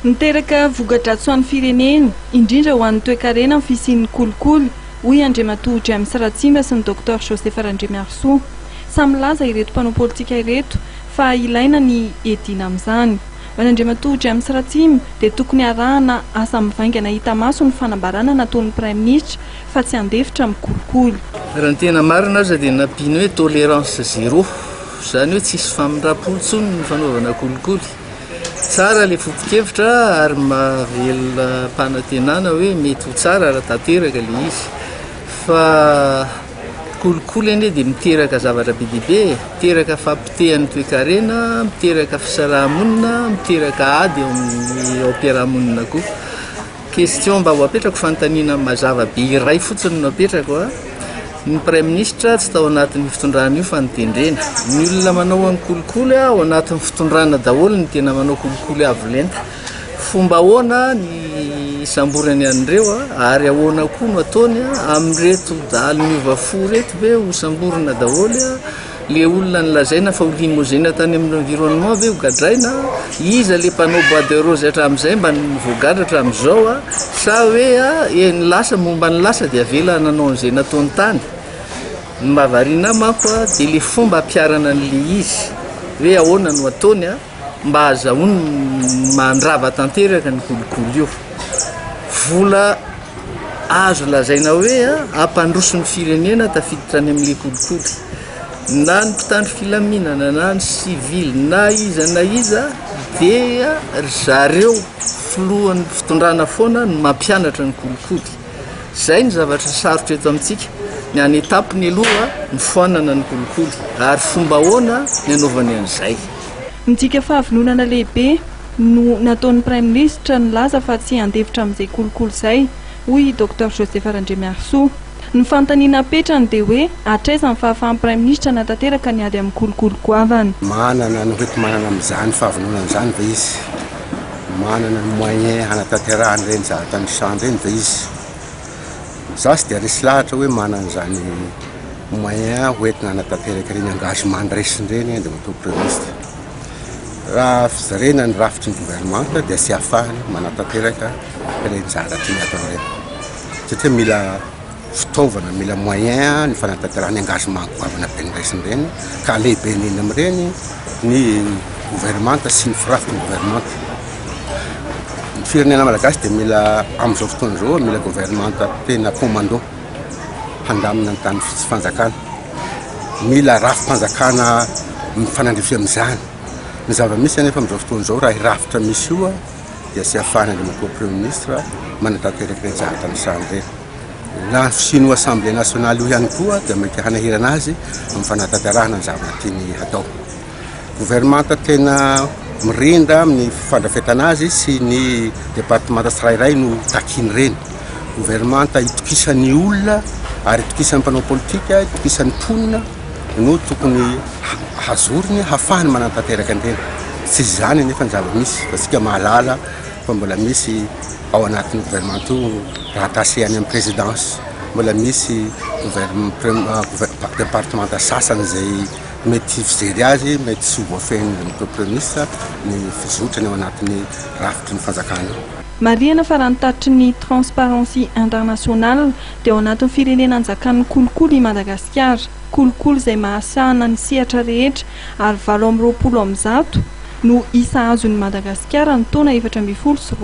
Niteraka voka-dratsoan'ny firenena indrindra ho an'ny toe-karena amin'ny fisian'ny kolikoly hoy Andriamatoa James Ratsimba sy ny Dr Joseph Randriamiarsoa. Samy laza ireto mpanao politika ireto fa ilaina ny edina amin'izany. Ho Andriamatoa James Ratsimba dia tokony arahana asa mivaingana hita maso ny fanambarana nataon'ny Prime Ministre fa tsy andefitra amin'ny kolikoly. Raha ny tena marina aza dia nampiany hoe tolérance zéro, izany hoe tsisy famindrapo intsony ny fanaovana kolikoly. Tsara le foto-kevitra ary mahavelona mpanantenana hoe mety ho tsara raha tanteraka le izy. Fa kolikoly anie dia miteraka zavatra be dia be, miteraka fampitehan'ny toe-karena, miteraka fisarahamonina, miteraka ady eo am-piarahamonina koa. Question mba ho apetrako fanontaniana mazava be iray fotsiny no apetrako ny Prime Ministre tsy tao anatin'ny fitondrana io fa nitendrena. Ny olona manao amin'ny kolikoly ao anatin'ny fitondrana daholo ny tena manao kolikoly avo lenta. Fomba ahoana ny samborany an'ireo ary ahoana koa no ataony amin'ireto dahalo miova fo reto ve ho samborina daholo le olona nilazaina fa ho limogeina tany amin'ny environnement ve ho gadraina, iza le mpanao bois de rose hatramin'izay mba voagadra hatramin'izao sa hoe nilasa momba ny lasa dia avela nanao an'izay nataony tany. Mba variana manko dia le fomba ampiarana an'le izy hoe ahoana no ataony mba azahoany mandrava tanteraka ny kolikoly io. Vola azo lazaina hoe ampandroso ny firenena tafiditra any amin'le kolikoly. Na ny mpitandro filaminana na ny civil na iza dia zareo filohan'ny fitondrana foana no mampianatra ny kolikoly. Izay ny zavatra sarotra eto amintsika, ny any etapiny aloha ny foanana ny kolikoly ary fomba ahoana ny anaovany an'izay. Nitsika fahavononana lehibe no nataon'ny Prime Ministre nilaza fa tsy andefitra amin'izay kolikoly izay hoy Dr Joseph Randriamiarsoa. Ny fanontaniana apetrany dia hoe hatraiza ny fahafahan'ny Prime Ministre natanteraka ny ady amin'ny kolikoly goavany. Manana ny hoety manana amin'izany fahavononana izany dia izy, manana ny moyen hanatanterahany ireny zahatany sandry ireny dia izy. Zaho tsy dia resy lahatra hoe manana izany moyen hoentina hanatanteraka ireny engagement ndresindreny dia matoa Prime Ministre. Raha fizarena ny rafitry ny gouvernement dia tsy ahafahany manatanteraka ireny zavatra ny atao ireny. Satria mila fitaovana, mila moyen ny fanatanterahany engagement goavana be ndresindreny ka lehibe neny amin'ireny ny gouvernement sy ny firafitry ny gouvernement. Ny firenena malagasy dia mila amin'izao fotoana izao mila gouvernement tena commando handamina ny tany tsy fanjakana. Mila rafim-panjakana mifanandrify amin'izany. Ny zava-misy anefa amin'izao fotoana izao raha irafitra misy io dia tsy ahafahana ny matoa Prime Ministre manatanteraka ireny zahatany sandry ireny. Na fisian'io Assemblée nationale io ihany koa dia mety hanahirana azy amin'ny fanatanterahana ny zavatra tiany atao. Gouvernement tena mirindra amin'ny fandrafetana azy sy ny département tsirairay no takiany ireny. Gouvernement hitokisan'ny olona ary hitokisan'ny mpanao politika, hitokisan'ny mponina no tokony hazoriny hafahany manatanteraka an'ireny. Tsy izany nefa ny zava-misy fa tsika mahalala fa mbola misy ao anatin'ny gouvernement io raha tasehany amin'ny présidence, mbola misy département sasany izay mety fijery azy, mety tsy voafehin'ny Prime Ministre ny fizotrany ao anatin'ny rafitry ny fanjakana. Marihana fa raha nitatitry ny Transparency International dia ao anatin'ny firenena anjakan'ny kolikoly i Madagasikara, kolikoly izay mahasahana ny sehatra rehetra ary 820 no isa azon'ny Madagasikara ny taona 2024.